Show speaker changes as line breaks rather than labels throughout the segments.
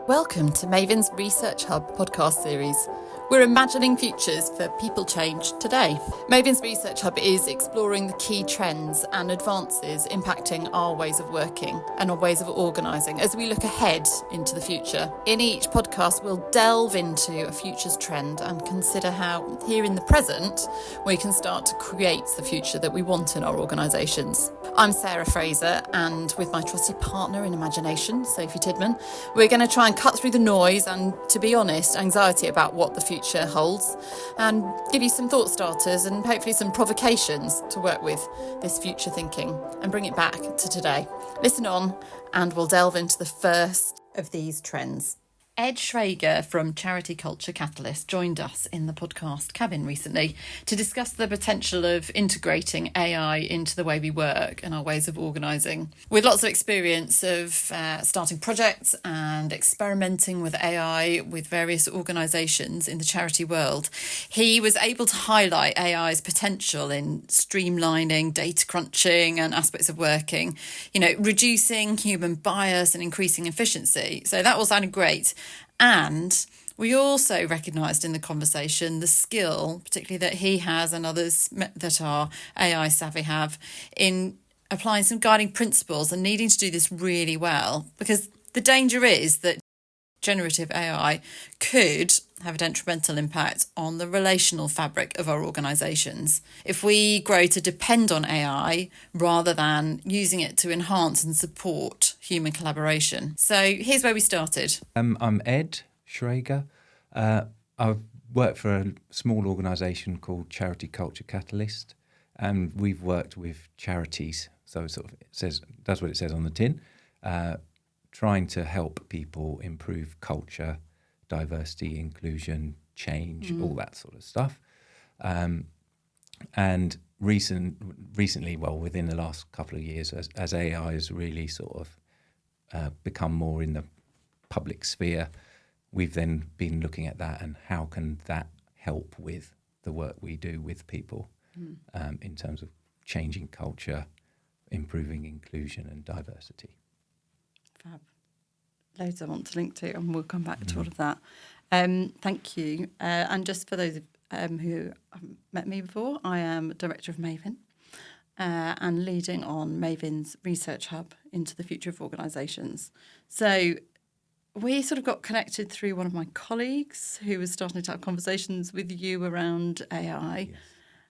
Welcome to Mayvin's Research Hub podcast series. We're imagining futures for people change today. Mayvin's Research Hub is exploring the key trends and advances impacting our ways of working and our ways of organising as we look ahead into the future. In each podcast, we'll delve into a futures trend and consider how, here in the present, we can start to create the future that we want in our organisations. I'm Sarah Fraser, and with my trusted partner in imagination, Sophie Tidman, we're going to try and cut through the noise and, to be honest, anxiety about what the future holds, and give you some thought starters and hopefully some provocations to work with this future thinking and bring it back to today. Listen on and we'll delve into the first of these trends. Ed Shrager from Charity Culture Catalyst joined us in the podcast cabin recently to discuss the potential of integrating AI into the way we work and our ways of organising. With lots of experience of starting projects and experimenting with AI with various organisations in the charity world, he was able to highlight AI's potential in streamlining, data crunching and aspects of working, reducing human bias and increasing efficiency. So that all sounded great. And we also recognised in the conversation the skill, particularly that he has and others that are AI savvy have, in applying some guiding principles and needing to do this really well. Because the danger is that generative AI could have a detrimental impact on the relational fabric of our organisations if we grow to depend on AI rather than using it to enhance and support human collaboration. So here's where we started.
I'm Ed Shrager. I've worked for a small organisation called Charity Culture Catalyst, and we've worked with charities. So it does what it says on the tin, trying to help people improve culture, diversity, inclusion, change, all that sort of stuff. And recently, within the last couple of years, as AI has really sort of become more in the public sphere, we've then been looking at that and how can that help with the work we do with people in terms of changing culture, improving inclusion and diversity.
Fab. Loads I want to link to, and we'll come back to all of that. Thank you. And just for those who haven't met me before, I am Director of Mayvin and leading on Mayvin's Research Hub into the future of organisations. So we sort of got connected through one of my colleagues who was starting to have conversations with you around AI. Yes.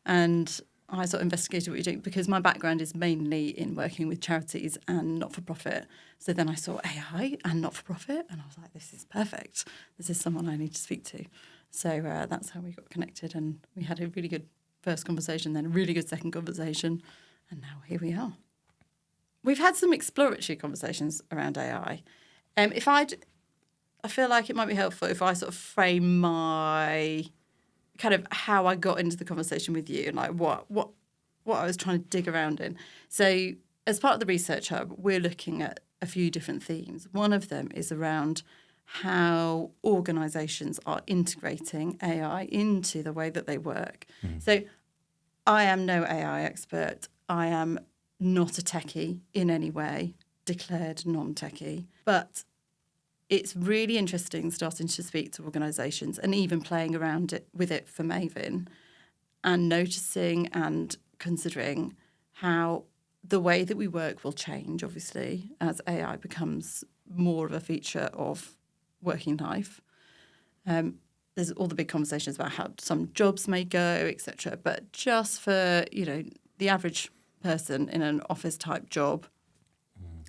And I sort of investigated what you're doing because my background is mainly in working with charities and not-for-profit. So then I saw AI and not-for-profit and I was like, this is perfect. This is someone I need to speak to. So that's how we got connected, and we had a really good first conversation, then a really good second conversation, and now here we are. We've had some exploratory conversations around AI. I feel like it might be helpful if I sort of frame my kind of how I got into the conversation with you and like what I was trying to dig around in. So as part of the Research Hub, we're looking at a few different themes. One of them is around how organisations are integrating AI into the way that they work. So I am no AI expert. I am not a techie in any way, declared non-techie, but it's really interesting starting to speak to organisations and even playing around with it for Mayvin and noticing and considering how the way that we work will change, obviously, as AI becomes more of a feature of working life. There's all the big conversations about how some jobs may go, etc. But just for, the average person in an office-type job,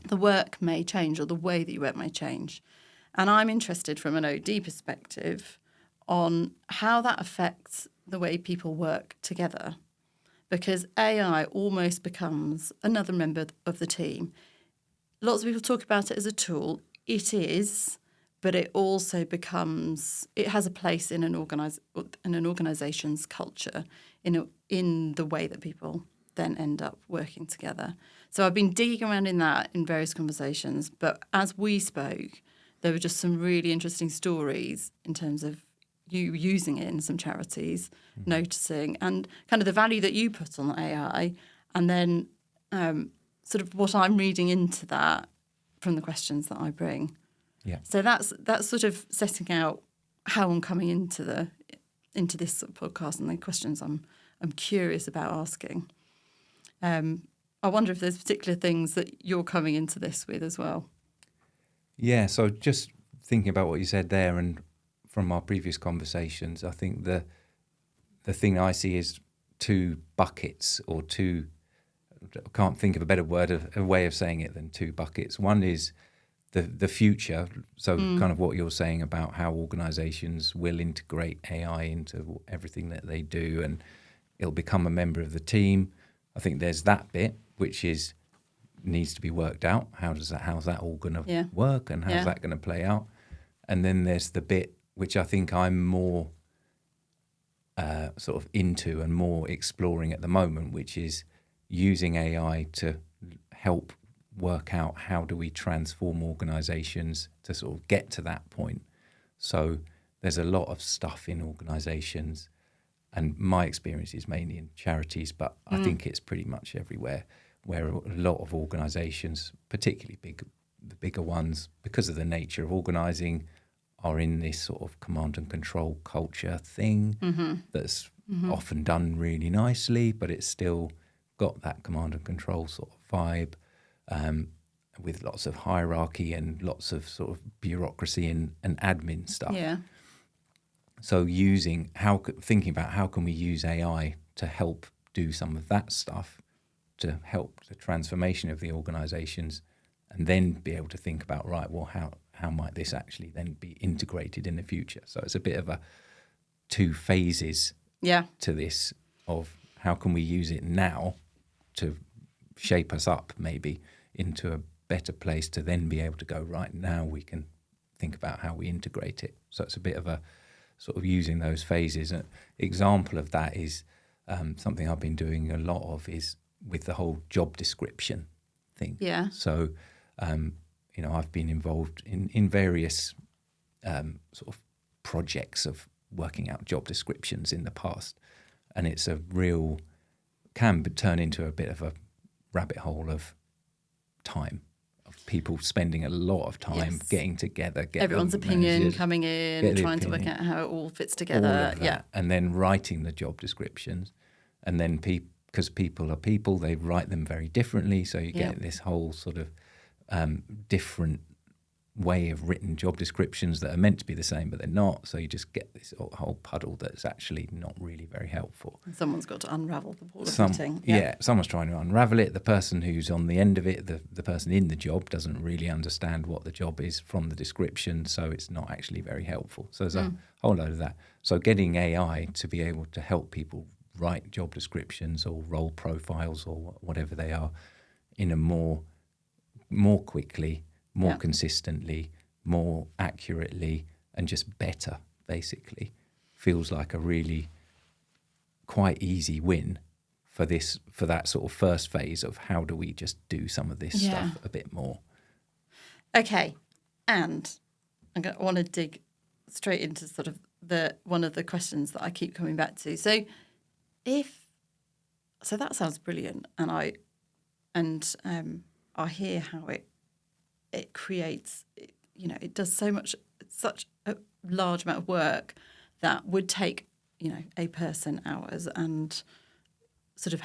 the work may change, or the way that you work may change. And I'm interested from an OD perspective on how that affects the way people work together, because AI almost becomes another member of the team. Lots of people talk about it as a tool. It is, but it also it has a place in an organisation's culture, in the way that people then end up working together. So I've been digging around in that in various conversations, but as we spoke, there were just some really interesting stories in terms of you using it in some charities, noticing, and kind of the value that you put on AI, and then sort of what I'm reading into that from the questions that I bring.
Yeah.
So that's sort of setting out how I'm coming into this sort of podcast and the questions I'm curious about asking. I wonder if there's particular things that you're coming into this with as well.
Yeah, so just thinking about what you said there and from our previous conversations, I think the thing I see is two buckets or two, I can't think of a better word, a way of saying it than two buckets. One is the future, so kind of what you're saying about how organisations will integrate AI into everything that they do and it'll become a member of the team. I think there's that bit, which needs to be worked out. How's that all going to work and how's that going to play out? And then there's the bit which I think I'm more sort of into and more exploring at the moment, which is using AI to help work out how do we transform organisations to sort of get to that point. So there's a lot of stuff in organisations, and my experience is mainly in charities, but I think it's pretty much everywhere, where a lot of organisations, particularly the bigger ones, because of the nature of organising, are in this sort of command and control culture thing that's often done really nicely, but it's still got that command and control sort of vibe, with lots of hierarchy and lots of sort of bureaucracy and admin stuff.
Yeah.
So thinking about how can we use AI to help do some of that stuff, to help the transformation of the organisations, and then be able to think about, right, well, how might this actually then be integrated in the future? So it's a bit of two phases to this of how can we use it now to shape us up maybe into a better place to then be able to go, right, now we can think about how we integrate it. So it's a bit of a sort of using those phases. An example of that is something I've been doing a lot of is with the whole job description thing.
Yeah.
So, I've been involved in various sort of projects of working out job descriptions in the past. And it's can turn into a bit of a rabbit hole of time, of people spending a lot of time getting together,
everyone's opinion coming in, trying to work out how it all fits together.
And then writing the job descriptions. And then because people are people, they write them very differently. So you get this whole sort of different way of written job descriptions that are meant to be the same, but they're not. So you just get this whole puddle that's actually not really very helpful.
Someone's got to unravel the ball of knitting.
Someone's trying to unravel it. The person who's on the end of it, the person in the job, doesn't really understand what the job is from the description, so it's not actually very helpful. So there's a whole load of that. So getting AI to be able to help people write job descriptions or role profiles or whatever they are in a more quickly, more consistently, more accurately, and just better, basically, feels like a really quite easy win for that sort of first phase of how do we just do some of this stuff a bit more. Okay,
and I want to dig straight into sort of one of the questions that I keep coming back to. So that sounds brilliant, and I hear how it creates, it does such a large amount of work that would take, a person hours, and sort of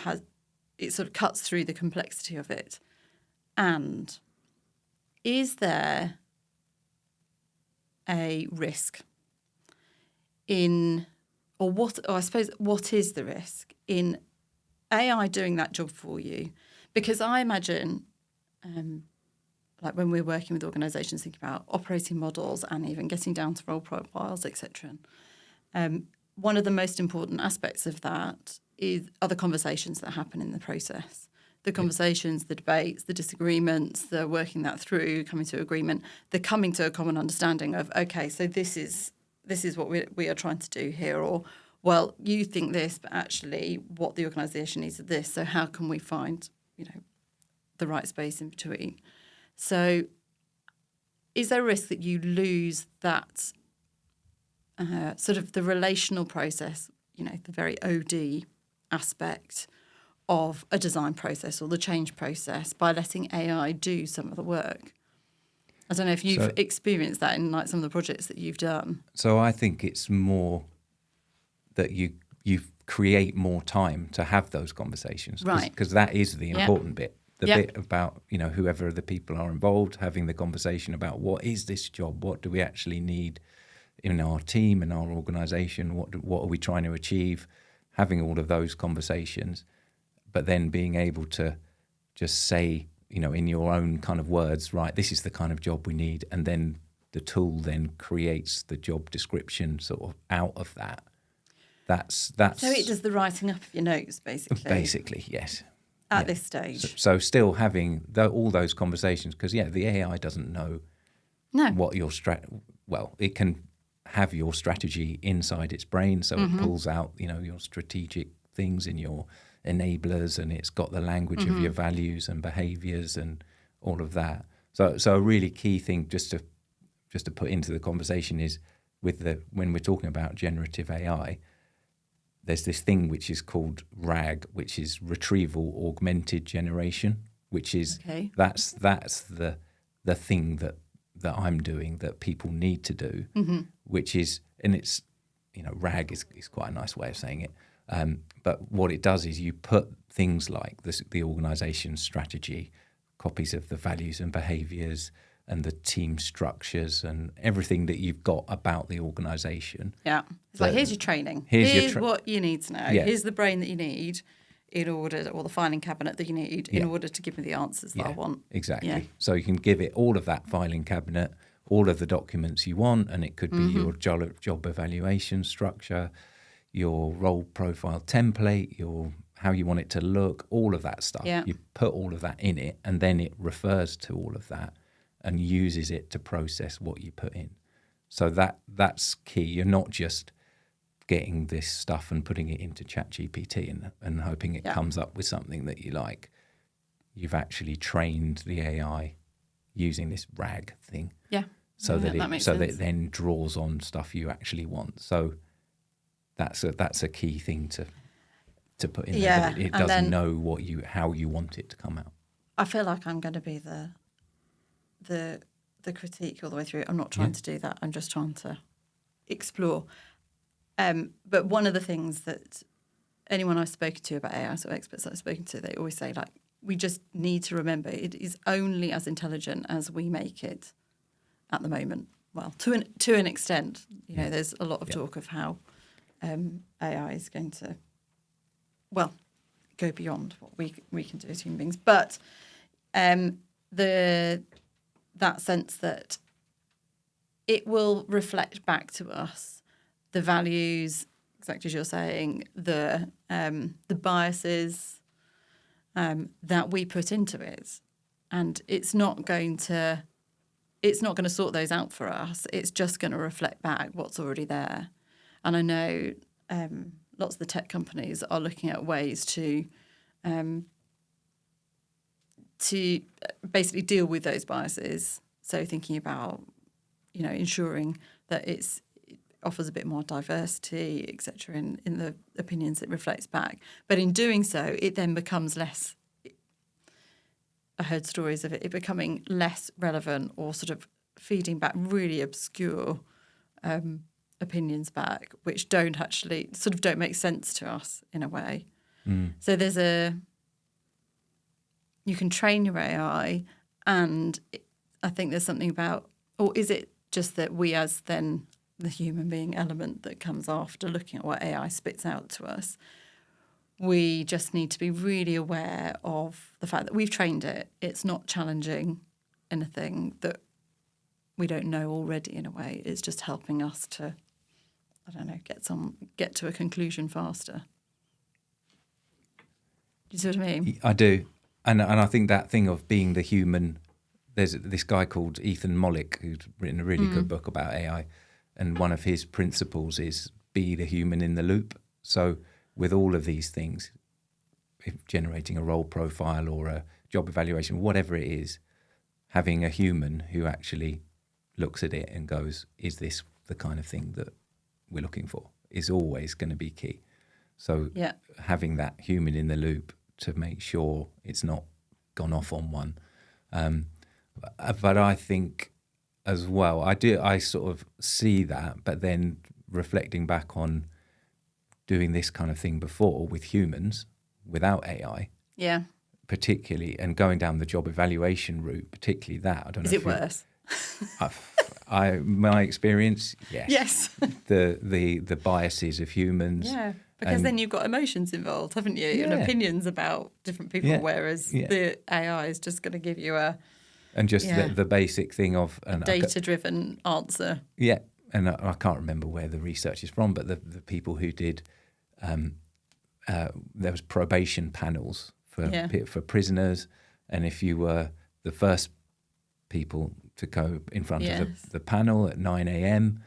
cuts through the complexity of it. And is there a risk what is the risk in AI doing that job for you? Because I imagine, like when we're working with organisations, thinking about operating models and even getting down to role profiles, etc. One of the most important aspects of that are the conversations that happen in the process. The conversations, the debates, the disagreements, the working that through, coming to agreement, the coming to a common understanding of, okay, so this is what we are trying to do here, or, well, you think this, but actually what the organisation needs is this, so how can we find, the right space in between? So is there a risk that you lose that sort of the relational process, the very OD aspect of a design process or the change process by letting AI do some of the work? I don't know if you've experienced that in like some of the projects that you've done.
So I think it's more that you create more time to have those conversations,
Right?
Because that is the important bit. The
Yep.
bit about, you know, whoever the people are involved, having the conversation about what is this job, what do we actually need in our team, in our organisation, what are we trying to achieve, having all of those conversations, but then being able to just say, you know, in your own kind of words, right, this is the kind of job we need, and then the tool then creates the job description sort of out of that. That's
So it does the writing up of your notes, basically.
Basically, yes.
At this stage.
So still having all those conversations, because the AI doesn't know what your well, it can have your strategy inside its brain, so it pulls out, you know, your strategic things and your enablers, and it's got the language of your values and behaviors and all of that. So a really key thing just to put into the conversation is when we're talking about generative AI, there's this thing which is called RAG, which is retrieval augmented generation, which is that's the thing that I'm doing that people need to do, which is, and it's, you know, RAG is quite a nice way of saying it. But what it does is you put things like the organisation strategy, copies of the values and behaviours and the team structures and everything that you've got about the organisation.
Yeah. It's like, here's your training.
Here's
what you need to know.
Yeah.
Here's the brain that you need in order, or the filing cabinet that you need in order to give me the answers that I want.
Exactly.
Yeah.
So you can give it all of that filing cabinet, all of the documents you want, and it could be your job evaluation structure, your role profile template, how you want it to look, all of that stuff.
Yeah.
You put all of that in it, and then it refers to all of that and uses it to process what you put in. So that's key. You're not just getting this stuff and putting it into ChatGPT and hoping it comes up with something that you like. You've actually trained the AI using this RAG thing.
Yeah.
So that
it
then draws on stuff you actually want. So that's a key thing to put in there. That it does know how you want it to come out.
I feel like I'm going to be the critique all the way through. I'm not trying to do that. I'm just trying to explore. But one of the things that anyone I've spoken to about AI, so experts I've spoken to, they always say, like, we just need to remember it is only as intelligent as we make it at the moment. Well, to an extent, you know, there's a lot of talk of how AI is going to, well, go beyond what we can do as human beings. But that sense that it will reflect back to us the values, exactly as you're saying, the biases that we put into it, and it's not going to sort those out for us. It's just going to reflect back what's already there. And I know lots of the tech companies are looking at ways to basically deal with those biases. So thinking about, you know, ensuring that it offers a bit more diversity, etc., in the opinions it reflects back. But in doing so, it then becomes less. I heard stories of it becoming less relevant or sort of feeding back really obscure opinions back, which don't make sense to us in a way. So you can train your AI, and I think there's something about, or is it just that we as then the human being element that comes after looking at what AI spits out to us, we just need to be really aware of the fact that we've trained it. It's not challenging anything that we don't know already in a way. It's just helping us to, I don't know, get to a conclusion faster. Do you see what I mean?
I do. And I think that thing of being the human, there's this guy called Ethan Mollick who's written a really good book about AI, and one of his principles is be the human in the loop. So with all of these things, if generating a role profile or a job evaluation, whatever it is, having a human who actually looks at it and goes, is this the kind of thing that we're looking for, is always going to be key. So having that human in the loop to make sure it's not gone off on one. But I think as well. I sort of see that, but then reflecting back on doing this kind of thing before with humans without AI,
Yeah.
particularly, and going down the job evaluation route, particularly that. I don't know.
Is it worse?
My experience, yes.
Yes.
the biases of humans.
Yeah. Because then you've got emotions involved, haven't you? And
Yeah.
opinions about different people, whereas the AI is just going to give you a
the basic thing of
data-driven answer.
Yeah, and I can't remember where the research is from, but the people who did there was probation panels for prisoners, and if you were the first people to go in front of the panel at 9 a.m.,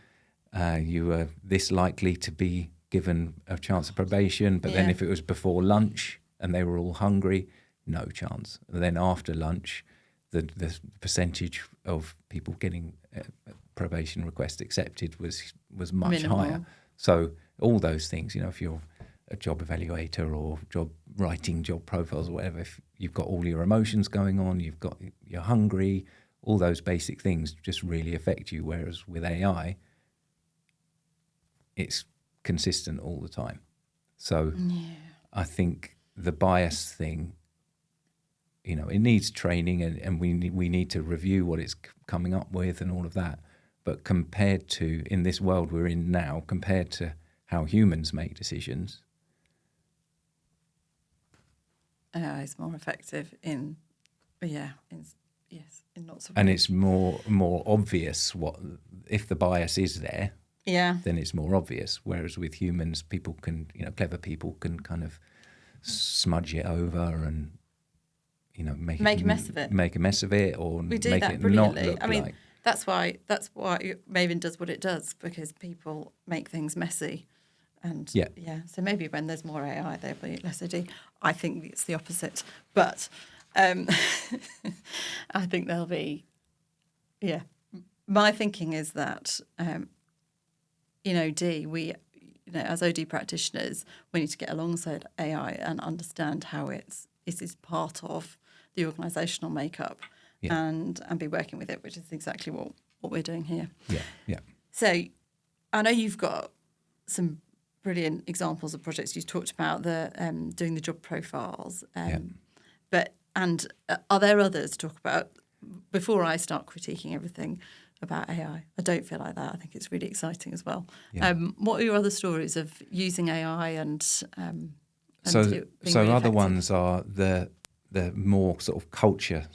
you were this likely to be given a chance of probation. But then if it was before lunch and they were all hungry, no chance. And then after lunch, the percentage of people getting probation request accepted was much
Minimal.
higher. So all those things, if you're a job evaluator or writing job profiles or whatever, if you've got all your emotions going on, you're hungry, all those basic things just really affect you. Whereas with AI, it's consistent all the time. So I think the bias thing, it needs training, and we need to review what it's coming up with and all of that. But compared to, in this world we're in now, compared to how humans make decisions,
AI is more effective in lots of
and
ways.
it's more obvious what if the bias is there.
Yeah.
Then it's more obvious. Whereas with humans, people can, clever people can kind of smudge it over and, make
a mess of it.
Make a mess of it, or
We do
make
that
it
brilliantly.
not look
I mean,
like.
that's why Mayvin does what it does, because people make things messy. And so maybe when there's more AI, there'll be less AD. I think it's the opposite. But I think there'll be, my thinking is that, we, as OD practitioners, we need to get alongside AI and understand how it is part of the organisational makeup and be working with it, which is exactly what we're doing here.
Yeah.
So I know you've got some brilliant examples of projects. You talked about the doing the job profiles, but are there others to talk about before I start critiquing everything about AI? I don't feel like that. I think it's really exciting as well.
Yeah.
What are your other stories of using AI and
so
really
other
effective?
ones are the more sort of culture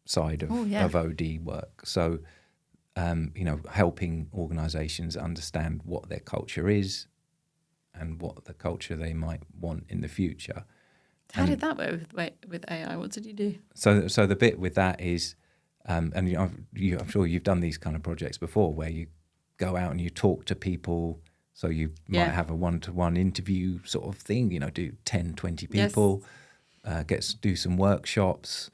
side of OD work. So helping organisations understand what their culture is and what the culture they might want in the future.
How did that work with AI? What did you do?
So the bit with that is, and I'm sure you've done these kind of projects before, where you go out and you talk to people. So you might have a one-to-one interview sort of thing. Do 10, 20 people, do some workshops,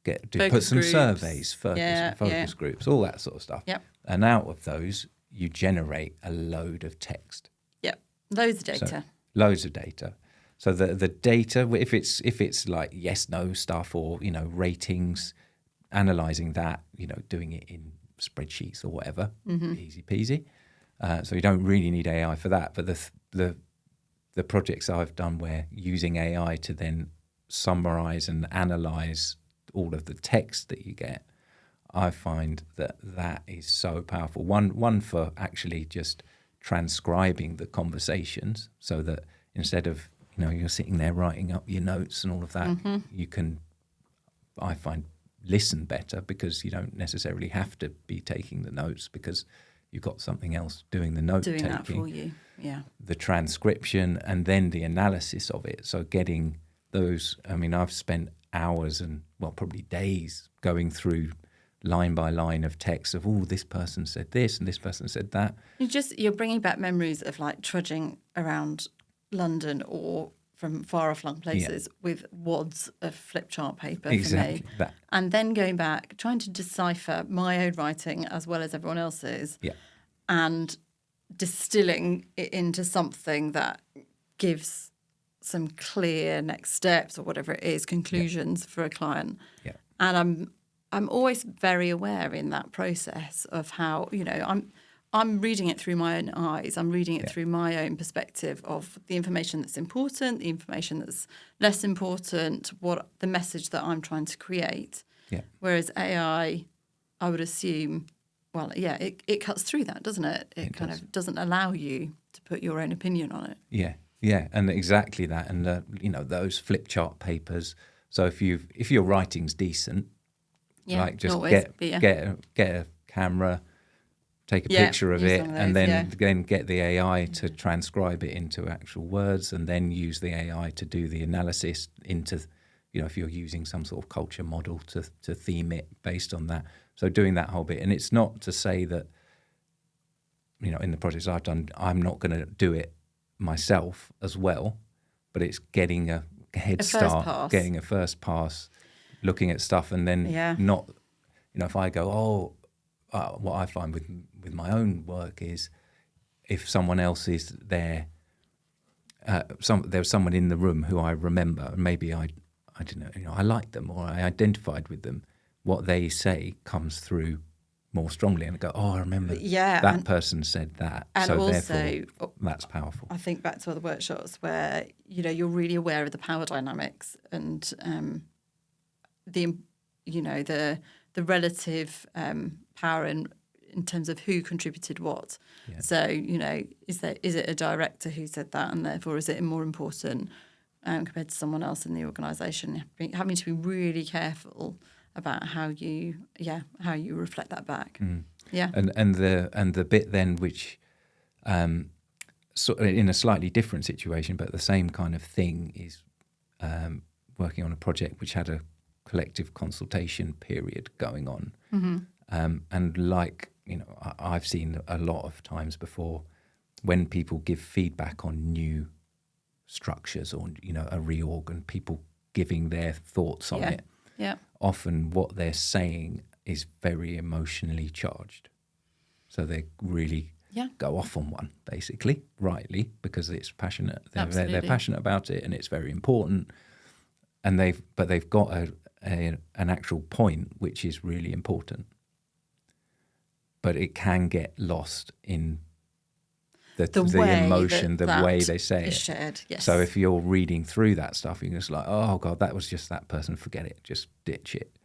put some
groups.
Surveys, focus groups, all that sort of stuff.
Yep.
And out of those, you generate a load of text.
Yep. Loads of data.
So, loads of data. So the data, if it's like yes, no stuff, or ratings, analysing that, doing it in spreadsheets or whatever, easy peasy. So you don't really need AI for that. But the projects I've done where using AI to then summarise and analyse all of the text that you get, I find that is so powerful. One for actually just transcribing the conversations, so that instead of you're sitting there writing up your notes and all of that, you can, I find, listen better, because you don't necessarily have to be taking the notes, because you've got something else doing the note taking,
that for you. Yeah.
the transcription, and then the analysis of it. So getting those, I've spent hours and probably days going through line by line of text of, this person said this and this person said that.
You're bringing back memories of like trudging around London or from far off-flung places with wads of flip chart paper
Exactly,
for me.
that.
And then going back, trying to decipher my own writing as well as everyone else's, and distilling it into something that gives some clear next steps or whatever it is, conclusions for a client.
Yeah.
And I'm always very aware in that process of how, I'm reading it through my own eyes. I'm reading it through my own perspective of the information that's important, the information that's less important, what the message that I'm trying to create.
Yeah.
Whereas AI, I would assume, it cuts through that, doesn't it? It kind of doesn't allow you to put your own opinion on it.
Yeah, and exactly that. And those flip chart papers. So if your writing's decent, like just get a camera, take a picture of it, and then get the AI to transcribe it into actual words, and then use the AI to do the analysis into, if you're using some sort of culture model to theme it based on that. So doing that whole bit. And it's not to say that, in the projects I've done, I'm not going to do it myself as well, but it's getting a head start, getting a first pass, looking at stuff, and then not, if I go, what I find with my own work is if someone else is there, there's someone in the room who I remember, and maybe I don't know, I like them or I identified with them, what they say comes through more strongly, and I go, I remember that person said that,
and
so
also,
therefore that's powerful.
I think back to other workshops where you're really aware of the power dynamics and the relative power in terms of who contributed what. Yeah. So is it a director who said that, and therefore is it more important compared to someone else in the organisation? Having to be really careful about how you reflect that back. Yeah.
And the bit then which in a slightly different situation but the same kind of thing is working on a project which had a collective consultation period going on. And I've seen a lot of times before when people give feedback on new structures or a reorg and people giving their thoughts on it.
Yeah.
Often what they're saying is very emotionally charged. So they really go off on one, basically, rightly, because it's passionate. They're passionate about it and it's very important. And they've got an actual point which is really important. But it can get lost in the emotion, the way they say it.
Shared, yes.
So if you're reading through that stuff, you're just like, oh God, that was just that person, forget it, just ditch it.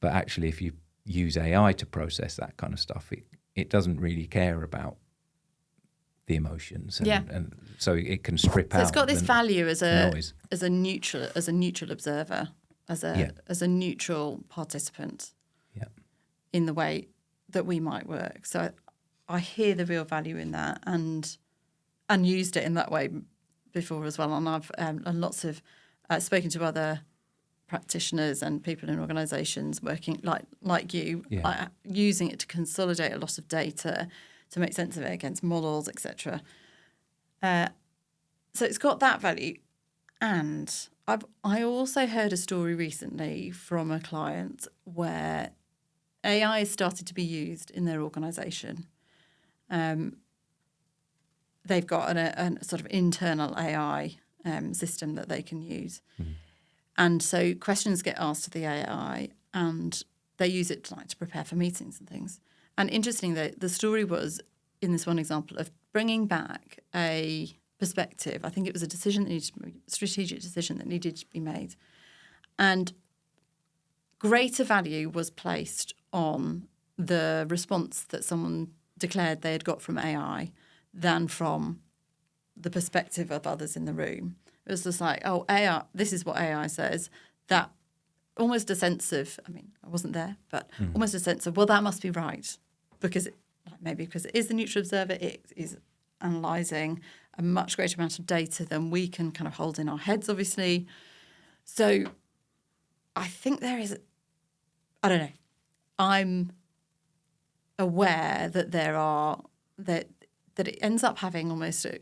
But actually, if you use AI to process that kind of stuff, it doesn't really care about the emotions, and so it can strip out.
So it's got this value as a
noise.
as a neutral observer, as a neutral participant, in the way that we might work. So I hear the real value in that, and used it in that way before as well. And I've spoken to other practitioners and people in organisations working like you, using it to consolidate a lot of data to make sense of it against models, etc. So it's got that value. And I also heard a story recently from a client where AI has started to be used in their organisation. They've got a sort of internal AI system that they can use. And so questions get asked to the AI and they use it to prepare for meetings and things. And interestingly, the story was, in this one example, of bringing back a perspective. I think it was a strategic decision that needed to be made. And greater value was placed on the response that someone declared they had got from AI than from the perspective of others in the room. It was just like, oh, AI, this is what AI says. That almost a sense of, I wasn't there, but almost a sense of, well, that must be right. Because it is the neutral observer, it is analysing a much greater amount of data than we can kind of hold in our heads, obviously. So I think there is, I don't know, I'm aware that that it ends up having almost a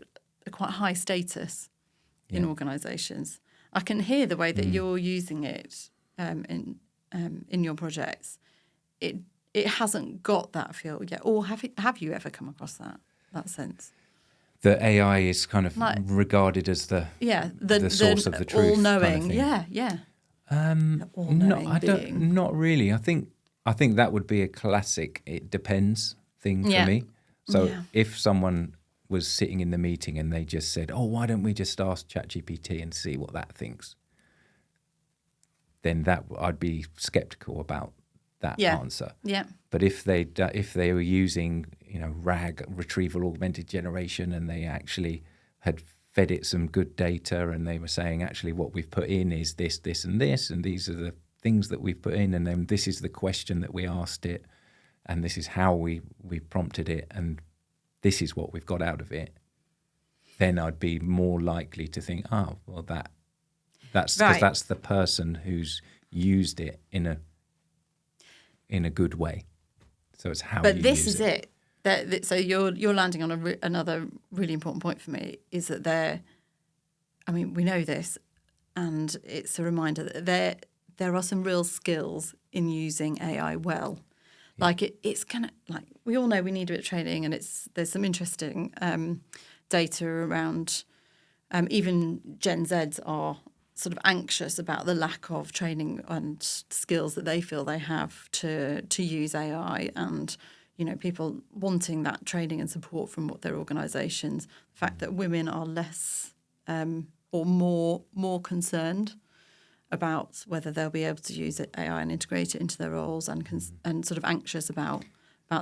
quite high status in organisations. I can hear the way that you're using it in your projects. It hasn't got that feel yet. Or have you ever come across that sense?
The AI is kind of regarded as the source of the truth.
All-knowing,
kind of thing.
all-knowing being?
Not really. I think that would be a classic "it depends" thing for me. So if someone was sitting in the meeting and they just said, "Oh, why don't we just ask ChatGPT and see what that thinks?" Then I'd be skeptical about that answer.
Yeah.
But if they were using RAG, retrieval augmented generation, and they actually had fed it some good data, and they were saying actually what we've put in is this, this, and this, and these are the things that we've put in, and then this is the question that we asked it, and this is how we prompted it, and this is what we've got out of it, then I'd be more likely to think, oh, well, that's because that's the person who's used it in a good way. So it's how.
But this is it. So you're landing on another really important point for me, is that we know this, and it's a reminder that there are some real skills in using AI well. Yeah. Like it's kind of like, we all know we need a bit of training, and there's some interesting data around even Gen Zs are sort of anxious about the lack of training and skills that they feel they have to use AI, and people wanting that training and support from what their organisations. The fact that women are less or more concerned about whether they'll be able to use AI and integrate it into their roles, and sort of anxious about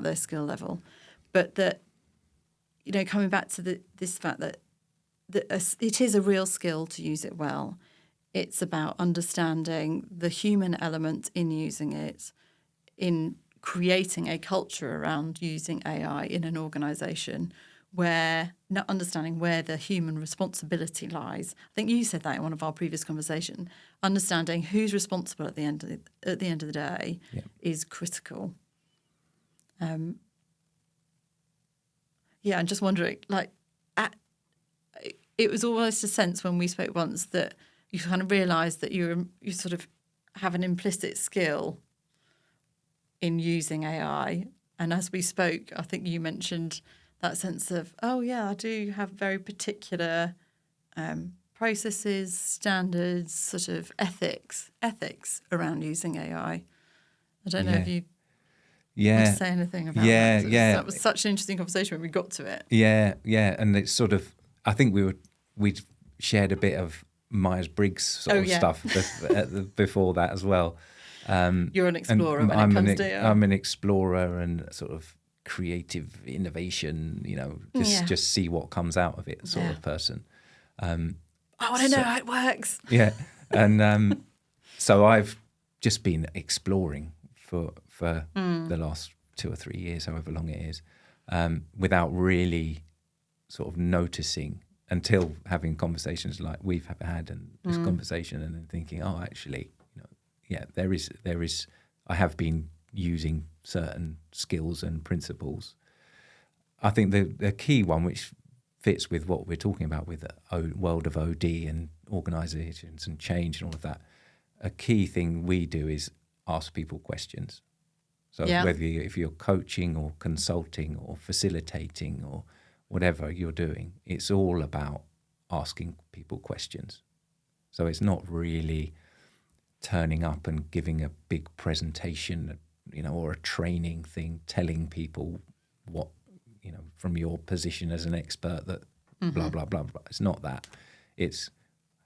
their skill level. But that, coming back to this fact that it is a real skill to use it well. It's about understanding the human element in using it, in creating a culture around using AI in an organisation, where not understanding where the human responsibility lies. I think you said that in one of our previous conversations. Understanding who's responsible at the end of the day is critical. I'm just wondering, it was almost a sense when we spoke once that you kind of realised that you sort of have an implicit skill in using AI. And as we spoke, I think you mentioned that sense of, oh yeah, I do have very particular processes, standards, sort of ethics around using AI. I don't know if you want to say anything about that. That was such an interesting conversation when we got to it.
Yeah, and it's sort of, I think we shared a bit of Myers-Briggs sort of stuff before that as well.
You're an explorer when it comes to it.
I'm an explorer and sort of creative innovation, just see what comes out of it sort of person.
I want to know how it works.
Yeah. And so I've just been exploring for the last 2 or 3 years, however long it is, without really sort of noticing, until having conversations like we've had, and this conversation, and then thinking, oh, actually, there is. I have been using certain skills and principles. I think the key one, which fits with what we're talking about with the world of OD and organisations and change and all of that, a key thing we do is ask people questions. So if you're coaching or consulting or facilitating or whatever you're doing, it's all about asking people questions. So it's not really turning up and giving a big presentation, or a training thing, telling people what, from your position as an expert that blah, blah, blah, blah. It's not that. It's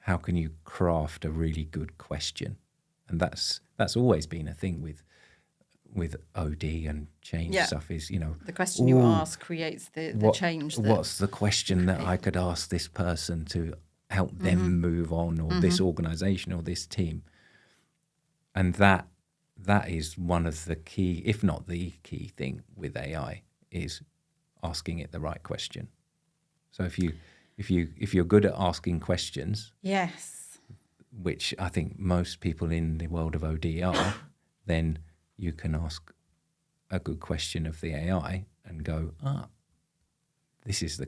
how can you craft a really good question? And that's always been a thing with OD and change stuff is,
the question you ask creates the change.
What's the question that I could ask this person to help them move on, or this organisation or this team? And that is one of the key, if not the key thing with AI, is asking it the right question. So if you're good at asking questions,
yes,
which I think most people in the world of OD are, then you can ask a good question of the AI and go, this is.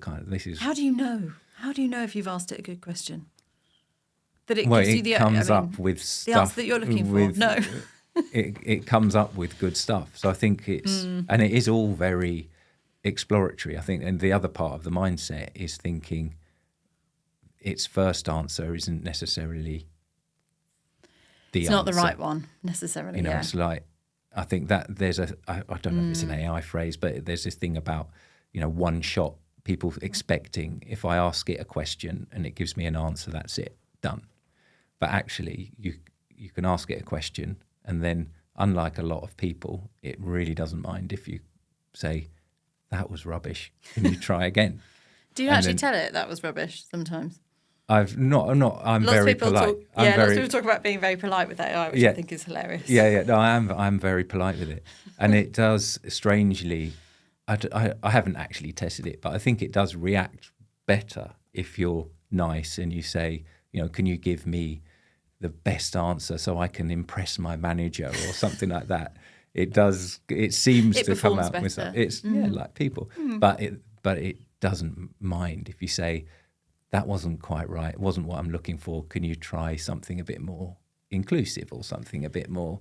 How do you know? How do you know if you've asked it a good question? That it
well,
gives you the
comes up with stuff.
The answer that you're looking for. No.
it comes up with good stuff. So I think it's, and it is all very exploratory, I think. And the other part of the mindset is thinking its first answer isn't necessarily the
it's
answer.
not the right one necessarily.
You know,
yeah.
it's like, I think that there's I don't know if it's an AI phrase, but there's this thing about, you know, one shot, people expecting if I ask it a question and it gives me an answer, that's it, done. But actually, you can ask it a question, and then, unlike a lot of people, it really doesn't mind if you say, that was rubbish, can you try again?
Do you
And
actually
then-
tell it that was rubbish sometimes?
I'm
Lots
very
of people
polite.
talk.
I'm
Lots
very,
of people talk about being very polite with AI, which
Yeah.
I think is hilarious.
Yeah, no, I'm very polite with it, and it does strangely. I haven't actually tested it, but I think it does react better if you're nice and you say, you know, can you give me the best answer so I can impress my manager or something like that. It does. It seems
It
to come
performs
out with
better.
something. It's like people, but it doesn't mind if you say that wasn't quite right. It wasn't what I'm looking for. Can you try something a bit more inclusive or something a bit more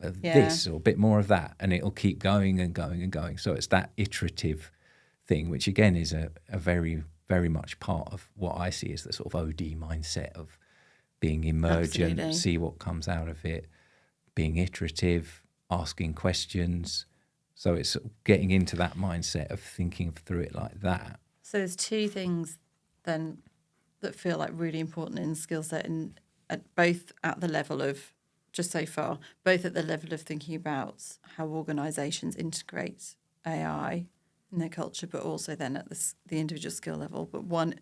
of this or a bit more of that? And it'll keep going and going and going. So it's that iterative thing, which again is a very, very much part of what I see as the sort of OD mindset of being emergent,
Absolutely.
see what comes out of it, being iterative, asking questions. So it's getting into that mindset of thinking through it like that.
So there's two things then that feel like really important in skill set, and both at the level of, just so far, both at the level of thinking about how organisations integrate AI in their culture, but also then at the individual skill level. But one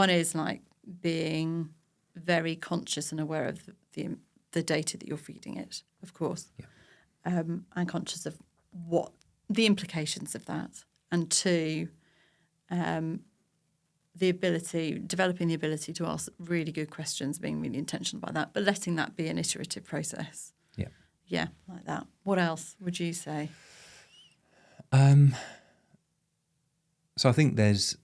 is like being very conscious and aware of the data that you're feeding it, of course, and conscious of what the implications of that. And two, developing the ability to ask really good questions, being really intentional about that, but letting that be an iterative process.
Yeah.
Yeah, like that. What else would you say?
So I think there's,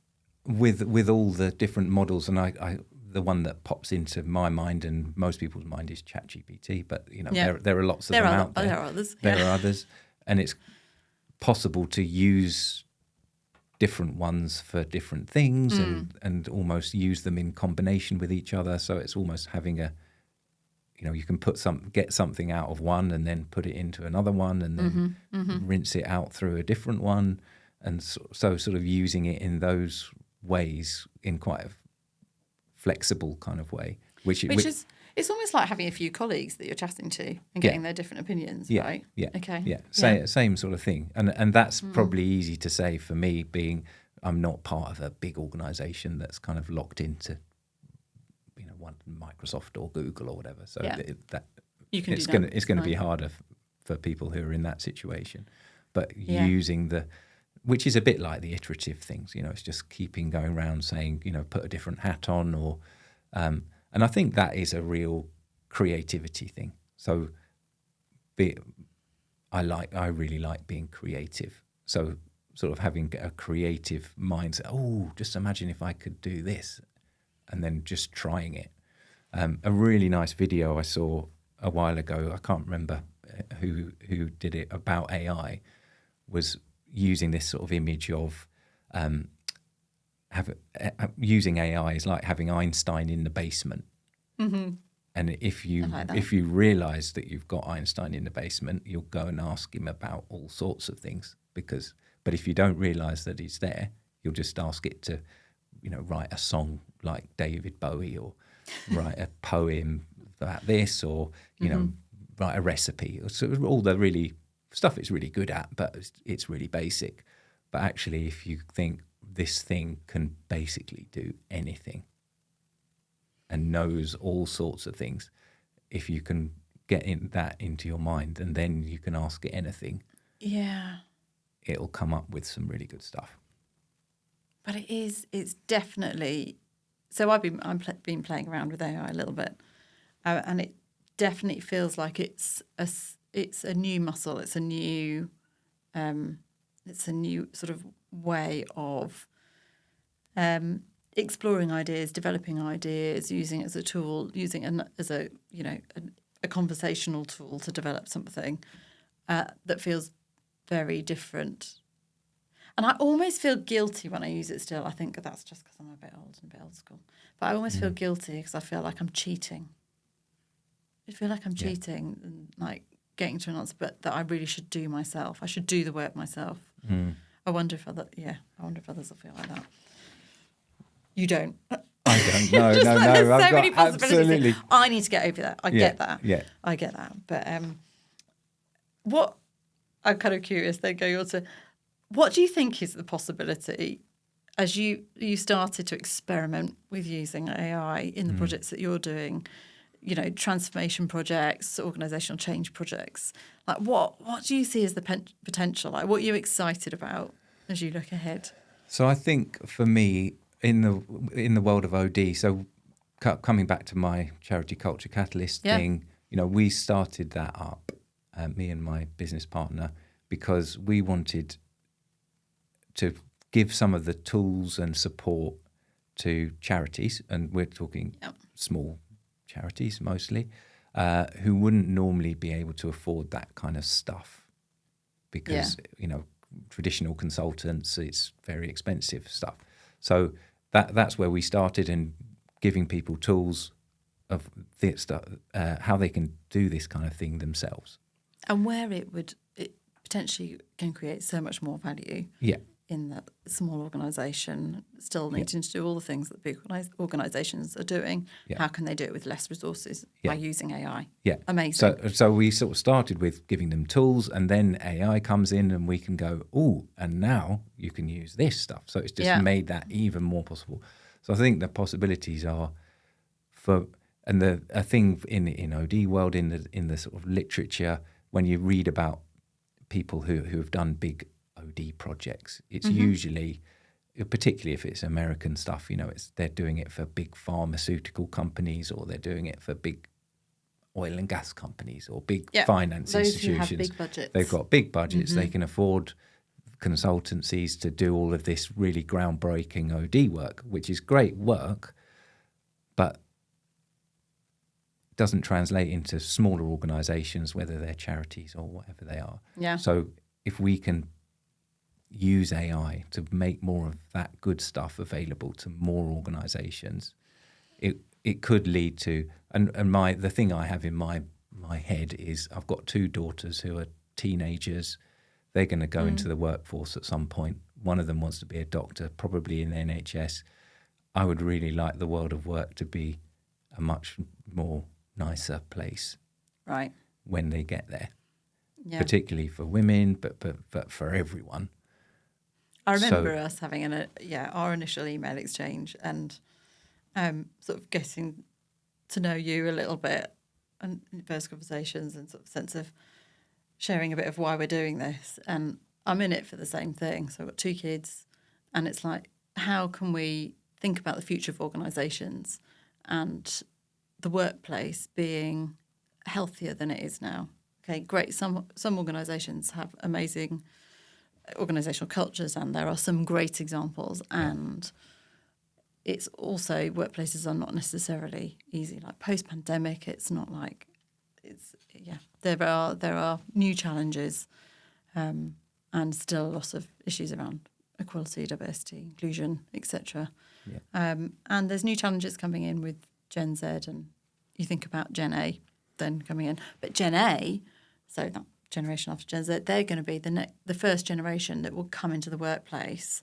with all the different models, and I the one that pops into my mind and most people's mind is ChatGPT, but you know there are lots of them out there.
There are others.
There are others, and it's possible to use different ones for different things and almost use them in combination with each other. So it's almost having a, you know, you can get something out of one and then put it into another one and then rinse it out through a different one. And so sort of using it in those ways in quite a flexible kind of way. Which
is, it's almost like having a few colleagues that you're chatting to and getting their different opinions, right?
Yeah.
Okay.
Yeah. Same sort of thing. And that's probably easy to say for me, being I'm not part of a big organisation that's kind of locked into, you know, one Microsoft or Google or whatever. So it's going to be harder for people who are in that situation. But using which is a bit like the iterative things, you know, it's just keeping going around saying, you know, put a different hat on or, and I think that is a real creativity thing. So I really like being creative. So sort of having a creative mindset. Oh, just imagine if I could do this, and then just trying it. A really nice video I saw a while ago, I can't remember who did it, about AI, was using this sort of image of using AI is like having Einstein in the basement. Mm-hmm. And if you realise that you've got Einstein in the basement, you'll go and ask him about all sorts of things. But if you don't realise that he's there, you'll just ask it to, you know, write a song like David Bowie, or write a poem about this, or you know, write a recipe. So all the really stuff it's really good at, but it's really basic. But actually, if you think this thing can basically do anything and knows all sorts of things, if you can get that into your mind and then you can ask it anything, it'll come up with some really good stuff.
But it's definitely, so I've been playing around with AI a little bit, and it definitely feels like it's a new muscle. It's a new sort of way of exploring ideas, developing ideas, using it as a tool, using it as a, you know, a conversational tool to develop something that feels very different. And I almost feel guilty when I use it still. I think that's just because I'm a bit old and a bit old school. But I almost feel guilty because I feel like I'm cheating. I feel like I'm cheating and like getting to an answer, but that I really should do myself. I should do the work myself. I wonder if others will feel like that. You don't.
I don't know.
Just
no.
like there's
I've
so
got
many possibilities.
absolutely.
I need to get over that. I get that.
Yeah.
I get that. But what I'm kind of curious then going on to, what do you think is the possibility as you started to experiment with using AI in the projects that you're doing, you know, transformation projects, organisational change projects? Like what do you see as the potential? Like what are you excited about as you look ahead?
So I think for me, in the world of OD, so coming back to my charity culture catalyst thing, you know, we started that up, me and my business partner, because we wanted to give some of the tools and support to charities, and we're talking small charities mostly, who wouldn't normally be able to afford that kind of stuff because, you know, traditional consultants, it's very expensive stuff. So that's where we started, and giving people tools of this stuff, how they can do this kind of thing themselves.
And where it potentially can create so much more value in that small organisation, still needing to do all the things that big organisations are doing. How can they do it with less resources by using AI?
Yeah.
Amazing.
So we sort of started with giving them tools, and then AI comes in and we can go, and now you can use this stuff. So it's just made that even more possible. So I think the possibilities are a thing in OD world, in the sort of literature, when you read about people who have done big OD projects, it's usually, particularly if it's American stuff, you know, they're doing it for big pharmaceutical companies, or they're doing it for big oil and gas companies, or big finance institutions.
Who have big budgets.
They've got big budgets. They can afford consultancies to do all of this really groundbreaking OD work, which is great work, but doesn't translate into smaller organisations, whether they're charities or whatever they are.
Yeah.
So if we can use AI to make more of that good stuff available to more organisations, it could lead to, and the thing I have in my head is, I've got 2 daughters who are teenagers. They're going to go into the workforce at some point. One of them wants to be a doctor, probably in the NHS. I would really like the world of work to be a much more nicer place,
right,
when they get there, particularly for women, but for everyone.
I remember us having our initial email exchange, and sort of getting to know you a little bit, and first conversations, and sort of sense of sharing a bit of why we're doing this. And I'm in it for the same thing. So I've got 2 kids, and it's like, how can we think about the future of organisations and the workplace being healthier than it is now? Okay, great. Some organisations have amazing organisational cultures, and there are some great examples. And it's also, workplaces are not necessarily easy. Like post-pandemic, it's not like there are new challenges, and still a lot of issues around equality, diversity, inclusion, etc. And there's new challenges coming in with Gen Z, and you think about Gen A then coming in. But Gen A, so that generation after Gen Z, they're going to be the first generation that will come into the workplace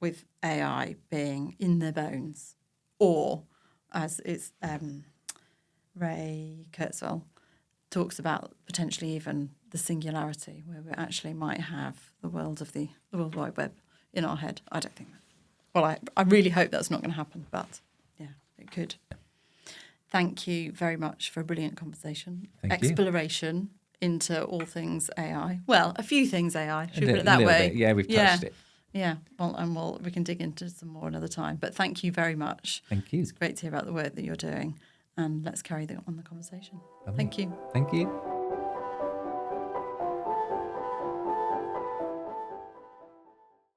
with AI being in their bones, or as it's Ray Kurzweil talks about, potentially even the singularity, where we actually might have the world of the World Wide Web in our head. I don't think that. Well, I really hope that's not going to happen, but it could. Thank you very much for a brilliant conversation. Exploration into all things AI. Well, a few things AI, should we put it that way?
Yeah, we've touched it.
Yeah, well, we can dig into some more another time. But thank you very much.
Thank you.
It's great to hear about the work that you're doing, and let's carry on the conversation.
Lovely.
Thank you.
Thank you.